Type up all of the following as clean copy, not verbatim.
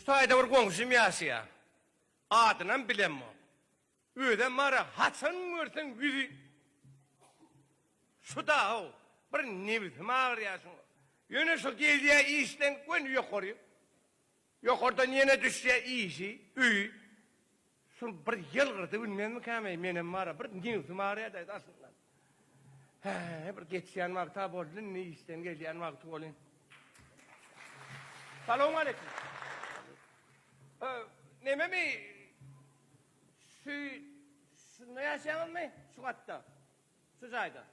tayda bir goňşym ýaşaýar. Adynyň bilenmi? Öýden mara haçan görsen yüzü. Şuda o. Bir nebim ağrıyaşın. Yöne şu geldiği işten gön yukarı. Yukarıdan yine düşüyor işi. Üy. Şun bir yıl kırdı bilmem mi kamay. Menem mara bir nebim ağrıyadaydı aslında. Bir geçiyen vakti oldu. Ne işten geldiğin vakti olun. Selamun aleyküm. Neme mi? Ne yaşayan mı? Şu katta. Şu sayda.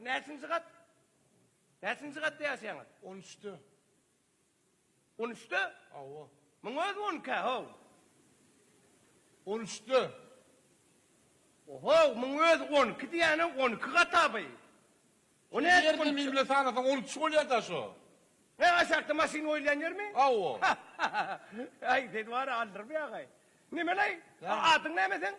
Nesinci kat? Nesinci katta yaşayan? 13'te. 13'te? Ava. Mın öz 10'ka ho. 13'te. Oho, mın öz 10'ki diyene 10'ki kata bey. O ne? Yerde mi bile sanatan 13 oluyor da şu. Ne aşakta masin oylayanır mı? Ava. Ay sen var aldır bir ağay. Ne melay? Adın ne misin?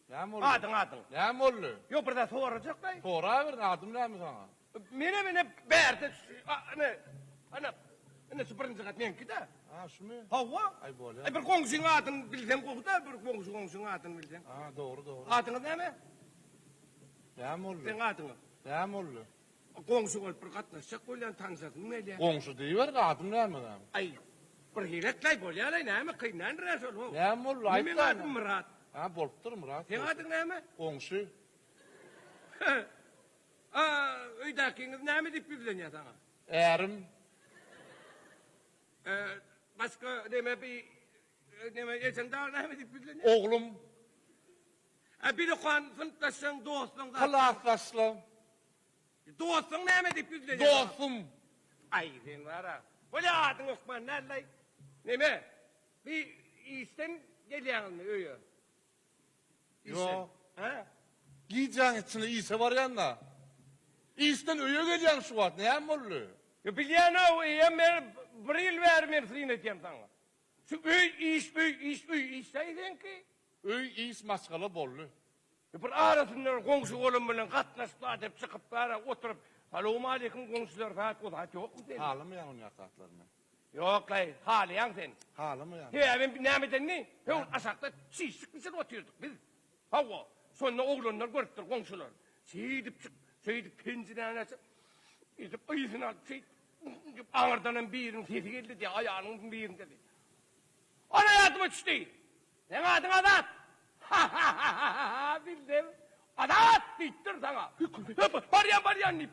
Ne mi oldu? Adın. Ne mi oldu? Yok burada soracak bey. Sonra verdin adım ne mi sana? Mene berdi. Ne süpürüncü kat menki de. Ha şu mu? Hava. Ay böyle. Ay bir komşun adını bilsem kokta, bir komşun adını bilsem. Ha doğru. Adını ne mi? Ne mi oldu? Sen adını. Ne mi oldu? Komşun ol bir katlaşacak koylan tanışasın ne diye. Komşu deyiver de adım ne mi lan? Ay bir hiletlay bolyalı ne mi kıynan resul o. Ne mi oldu? Ayıp Benim da adım mı? Murat. Ha bolup Murat. Sen adın ne mi? Komşu. Öydakiniz ne mi deyip bilden sana? Erim. Başka deme bir sen daha ne mi deyip bilden Oğlum. Bir kan fıntaşın dostun da. Kılaslaşlım. Dostun ne mi deyip bilden Dostum. Ay sen var ha. Böyle adın Osman nerede? Ne mi? Bir işten geliyorsun mu öyle? Yo. Ha? Giyeceğin içine iyisi var yanında. İyisinden öye geleceksin şu vat. Ne mi oldu? Ya biliyorsun o iyi ben bir yıl vermeyeyim edeceğim sana. Şu iş sayın ki. Öy iyis maskalı bollu. Ya bir arasından komşu oğlum bilen katlaşıp adep çıkıp bara oturup selamun aleyküm komşular saat o da yok mu senin? Halı mı yan onun yakatlarına? Yok lan hali yan sen. Halı mı yan? He ben ne meden ne? He aşağıda çiğsik bir şey oturduk biz. Hava. Sonra oğlanlar görüptür komşular. Şeydip pencereni açıp gidip ayısını alıp ağırdanın birinin sesi geldi diye ayağının birinin dedi. Ona yardıma düştü. Sen adın Adat. Bildim. Adat bittir sana. Baryan deyip.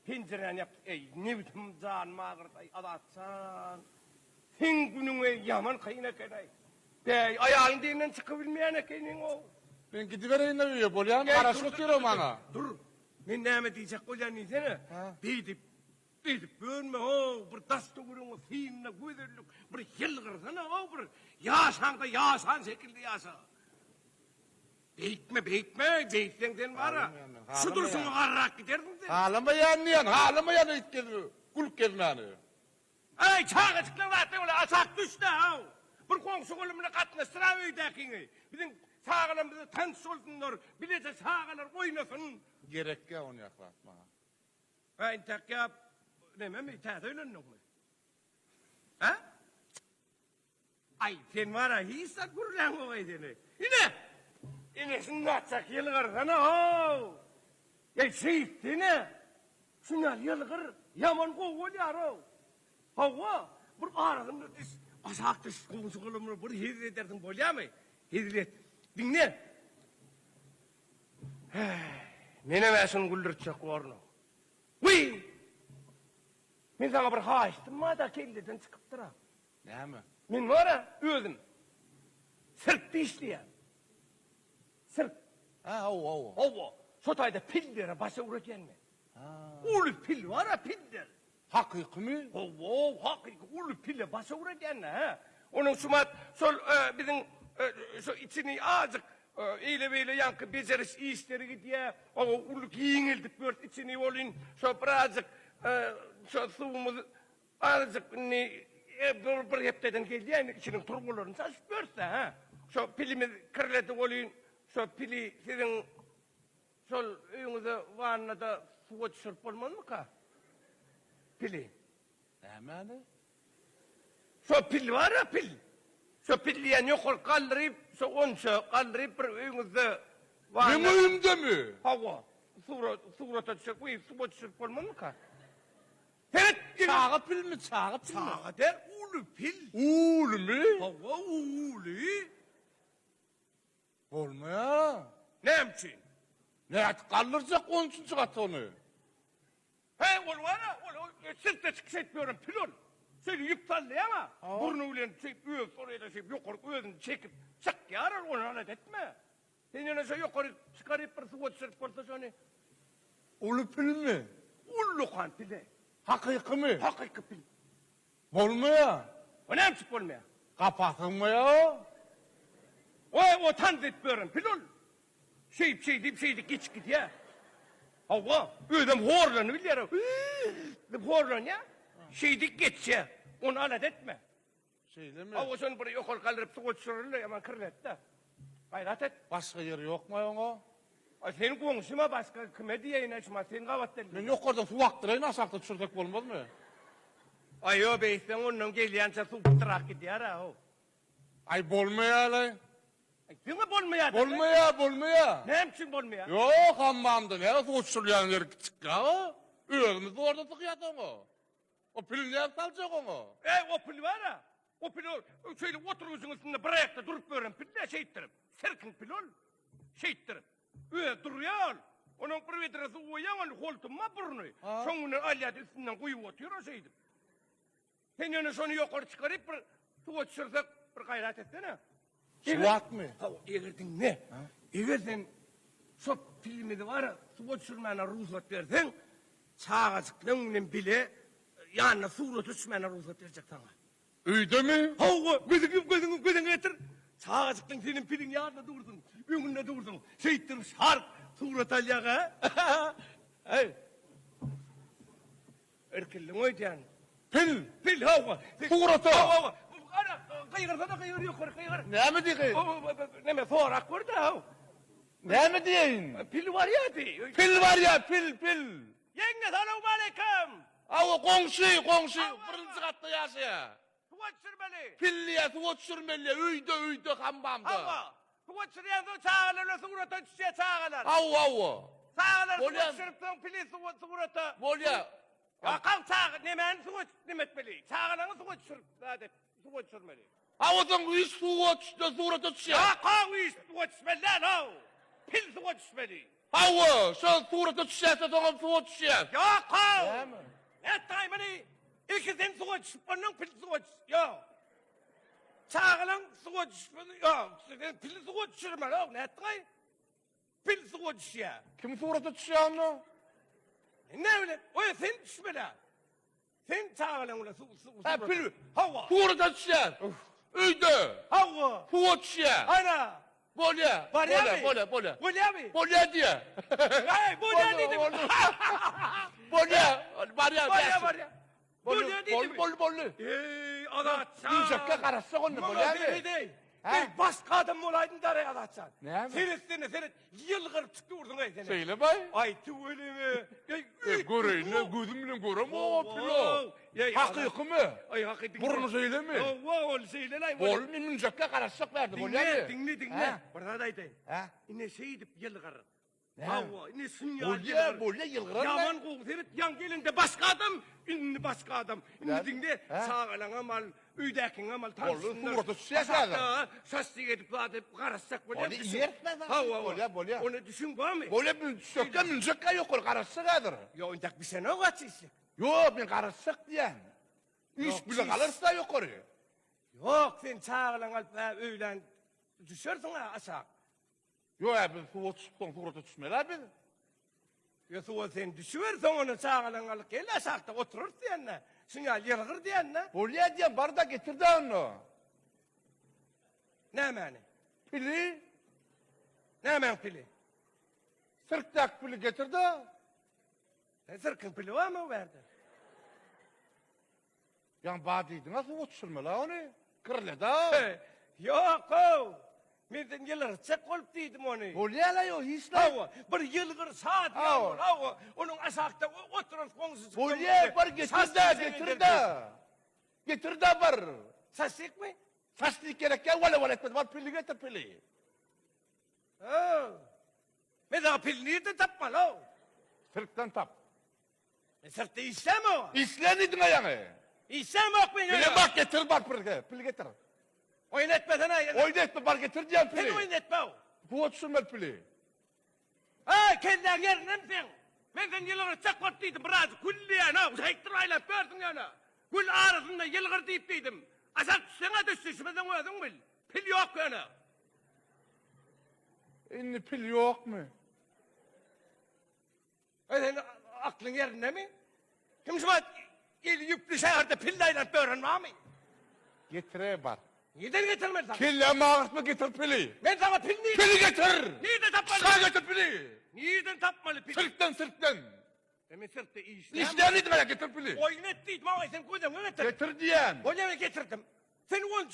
Pencereni yaptı. Ey ne biçim canım ağırday Adatsan. Sen gününe yaman kayına kadar. Ayağın derinden çıkabilmeyene kendin o. Ben gidivereyim de öye bolyan. Araşlık diyorum bana. Dur. Ben ne diyecek kocan neyse Deyip bölme o bir dastı kurun o fiinle güzellik bir yılgırsana o bir yaşan şekilde yaşa. Beyitsen sen var ha. Şu dursun o karrak giderdin sen. Halı mı yan halı mı yan itkedir. Kuluk gelin hani. Ay çağa çıklan zaten öyle aşak düştü ha. Bir komşu kolumuna katlaştıra öydekini. Bizim sağlarımızı tanış olsunlar. Bir de sağlar oynasın. Gerek ya onu yaklatma. Ha intak yap. Ne mi itaat öyle mu? Ha? Ay sen var ha hiç kurlan o seni. Yine şunu atacak yılgır sana ho. Ya ne? Şuna yılgır yaman kovu yar o. Hava bir arasında aşak dış komşu kolumunu bir hizir edersin bolya mı? Hizir et. Dinle. Mene versin güldürtecek varını. Uy! Men sana bir haçtım ma da kendiden çıkıp dura. Ne mi? Men var ha özüm. Sırtı işleyen. Sırt. Ha o. Hava. Sotayda pillere başa vuracaksın mı? Ulu pil var ha piller. Hakiki mi? Hava hakiki ulu pille başa vuracaksın ha. Onun sumat sol bizim şu içini azıcık eyle böyle yankı beceriş işleri gidiyor. O ulu giyinildik böyle içini olun. Şu birazcık şu suyumuz azıcık bir hepteden geldi yani içinin turgularını saçıp görse ha. Şu pilimiz kırıldı olun. Şu pili sizin sol evinize vanna da su düşürüp olmalı mı ka? Pili. Ne mi hani? Şu pil var ya pil. Şu pilliyen yok kaldırıp, şu onça kaldırıp bir öğünüzde var. Ne mühimde mi? Hava. Surata düşecek, bu su düşecek olmaz mı ka? Evet. Çağı pil mi? Çağı pil mi? Sağa der, ulu pil. Uğul mi? Hava ulu. Olmaya. Ne için? Ne et kaldıracak 13. katı onu. He, ol var ya, sırtta çıkış etmiyorum, pil ol. Seni yükseldi ama, burnuyla öğüt, oraya da yukarı öğüdünü çekip, çık yarar, onu alet etme. Sen yine yukarı çıkarıp bir su düşürüp koysa şöyle. Ulu pil mi? Ulu kan pili. Hakiki mi? Hakiki pil. Olmaya. O ne yapacak olmaya? Kapatılmaya. O tanz etmiyorum, pil ol. Şey deyip geç git ya. Hava, ödem horlanı biliyorum. Horlan ya. Şeydik geç ya. Onu alet etme. Şeyle mi? Hava sen buraya yukarı kaldırıp su düşürürler, hemen kırlet de. Gayret et. Başka yeri yok mu ona? Ay senin konuşma başka kime diyeyim açma, sen kavattel. Ben yok orada su vaktırayı nasıl akta düşürdük olmaz mı? Ay o bey, sen onun geliyansa su bıtırak gidiyor ha o. Ay bolmaya lan. Ay sana bolmaya. Bolmaya. Ne için bolmaya? Yok hammamda ne su uçurlayan yer küçük ya o. Öğümüzde orada sıkıyat onu. O pilin ne salacak onu? O pil var ha. O pil ol. Şöyle oturuyorsun üstünde bir ayakta durup böyle pil de şey ettirip. Serkin pil ol. Şey ettirip. Duruyor. Onun bir vitresi uyan ol koltuğuma burnu. Sonunu alyat üstünden koyup oturuyor o şeydir. Sen yani şunu yukarı çıkarıp bir su düşürsek bir gayret etsene. Suat mı? Eğerdin ne? Eğer sen şu filmi de var ya, su düşürmene ruhsat versen, çağızıklığının bile yanına su düşürmene ruhsat verecek sana. Öyle mi? Hava, gözünü getir. Çağızıklığın senin pilin yanına dursun, önünde dursun. Şeyittir şark, surat alyağa. Hey. Erkellin oydu yani. Pil hava. Surata. Hava. Ana, kayır yukarı kayır. Ne mi diyeyim? Ne mi sorak var da hava. Ne mi diyeyim? Pil var ya di. Pil var ya pil. Yenge selamun aleyküm. Ava komşu. Birinci katta yaşaya. Tuvaç sürmeli. Pilliye su uçurmeli. Üydü kambamda. Hava. Tuvaç sürüyen su çağırlar, surata düşüyor çağırlar. Ava. Çağırlar, Bolyan. tuvaç sürüp son pili surata. Bolya. Ya kalk çağır, ne men su etmeli. Çağırlarını tuvaç sürüp, hadi tuvaç sürmeli. Avadan hiç su uçtu surata düşüyor. Ya kalk iş tuvaç sürmeli lan o. Pil tuvaç sürmeli. Ava. Sen surata düşüyorsa sonra su düşüyor. Ya kalk. Ne mi? Ne taymani? İkizin tuvaç sürmenin pil tuvaç. Ya. Çağırlan tuvaç sürmeli. Ya. Pil tuvaç sürmeli. Ne tay? Pil tuvaç düşüyor. Kim surata düşüyor onu? Ne öyle? O ya sen düşmeli. Sen çağırlan öyle su. Ha pil. Hava. Surata düşüyor. Üydü. Hava. Su düşüyor. Ana. Bolya. Var ya mi? Bolya. Bolya mi? Bolya diye. Hey, bolya dedim. Bolya. Var ya. Var ya. Bolya dedim. Bol. Ey adaçsan. Yumuşakka karışsa onu bolya mı? Ey başka adam olaydın da adaçsan. Ne mi? Seni yılgır çıktı vurdun ey seni. Söyle bay. Ay tüveli mi? Göreyim ne gözümle görem o pilo. Hakiki mi? Ay hakiki. Burnu söyle mi? Ol söyle lan. Bol mi yumuşakka karışsak verdi bolya mı? Dinle. Burada daydı. İne şey edip yılgır. Hava, ne sünya Bolya yılgıran yaman kovdurut yan gelinde başka adam, ünlü başka adam. İnni dinle sağalan amal, üydəkin amal tanışsınlar. Surata düşüyorsa da. Sastik edip atıp karışsak böyle. Bolya yertmez. Bolya. Onu düşün var mı? Bolya yumuşakka yok karışsak adır. Ya ondak bir sene o kaçıysak. Yok ben karışsak diyen. Üç bile kalırsa yok oraya. Yok sen sağalan alıp öğlen düşersin ha aşağı. Yok abi surata düşmeler biz. Ya sen düşüversen onu sağalan alıp gel aşağıda oturur diyenle. Sinyal yılgır diyenle. Bolya diyen bardak getirdi onu. Ne mani? Pili. Ne men pili? Sırttak pili getirdi. Sırkın pili var mı o verdi? Yani badiydi nasıl uçurma la onu? Kırla da. Yok o. Menden yılgır çek olup dedim onu. Bolya la yok hiç la. Hava, bir yılgır saat yağmur, hava. Onun aşağıda oturur konusu. Bolya var getirdi. Getirdi var. Saçlık mı? Saçlık gerek ya vale etmedi. Var pili getir pili. Mesela pil nerede tapma lo? Sırttan tap. Sırtı işlem o. İslenidin ayağını. İşlem yok mu? Pili bak getir var pili getir. Oyun etmeden ayın. Oyun etme var getir diyen Sen pili. oyun etme o. Kuvatsun ver pili. Kendin yerine misin? Ben sen yılgır çakmat dedim. Biraz kulliyana. Uzayttır ayla gördün yana. Kul arasında yılgır deyip dedim. Asak sana düşüşmeden ödün bil. Pil yok yana. İnni pil yok mu? Senin aklın yerinde mi? Kim şumat yüklü şehirde pillayla böğren var mı? Getire var. Neden getirmedin sana? Kille mağırtma getir pili. Ben sana pil neydi? Pili getir. Nerede tapmalı? Sağ getir pili. Nereden tapmalı pil? Sırttan. Demin sırtı işlem. İslenidin ayak getir pili. Oyun ettiydim ama sen koydun getir. Getir diyen. Koyunu getirdim. Sen 10.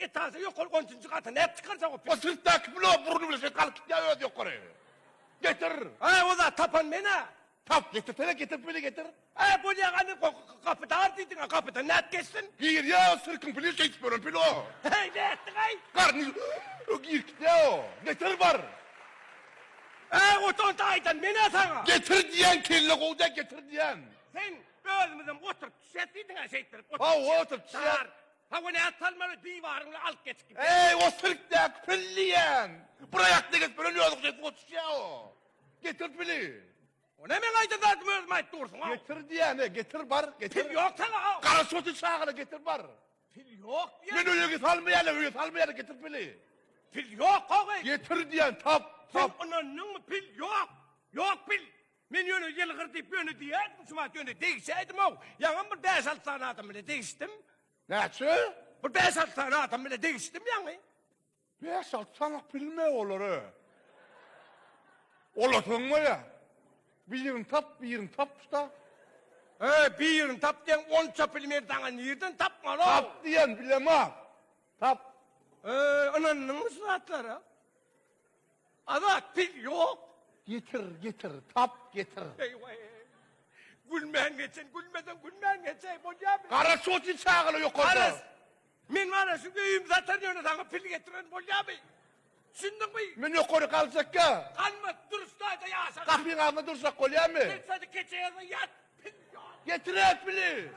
etası yok 10. katı ne yap çıkarsan o pil. O sırttaki pili o burnu bile şey kalkıp ya öd yok oraya. Getir. O da tapan bana. Tap getirsene getir pili getir. Bu ne hani kapıda ardıydın ha kapıda ne et geçsin? Gir ya sırkın pili şey istiyorum pili o. Ne ettin ay? Karnı o gir ya o. Getir var. O tontaydan bana sana. Getir diyen kelle kovda getir diyen. Sen bölümüzden otur tüşettiydin ha şeyttirip. Ha otur tüşet. Ha o ne atalmalı divarını alt geç gibi. Ey o sırktaki pilliyen. Buraya aklı getir böyle yoluk şey koç ya o. Getir pili. O ne men ayda da mözmayt dursun ha? Getir diyen getir var getir. Pil yok sana ha. Kara sotu çağına getir var. Pil yok ya. Ben öyle salmayalım getir pili. Pil yok ha. Getir diyen tap. Sen onun pil yok. Yok pil. Men yönü yılgır deyip yönü diyeydim. Şumat yönü değişseydim o. Yanım bir 5-6 tane adam bile değiştim. Ne çö? Bir 5-6 tane adam bile değiştim yani. 5-6 sana pilme olur ha. Olasın mı ya? Bir yerin tap usta. Bir yerin tap diyen 10 çapil merdana nereden tapma lo? Tap diyen bilemem. Tap. Ananın sıratları. Adak pil yok. Getir. Tap getir. Eyvah. Gülmen geçen, gülmen geçen. Boca bir. Kara sotu çağına yok orada. Aras. Men var ya şu köyüm zaten yönü sana pil getiren boca bir. Sündün mü? Ben yukarı kalacak ya. Kalma durustaydı ya sana. Kapıyın ağzına dursak kolye mi? Sen sadece keçe yazın yat. Pil yok. Getir et bili.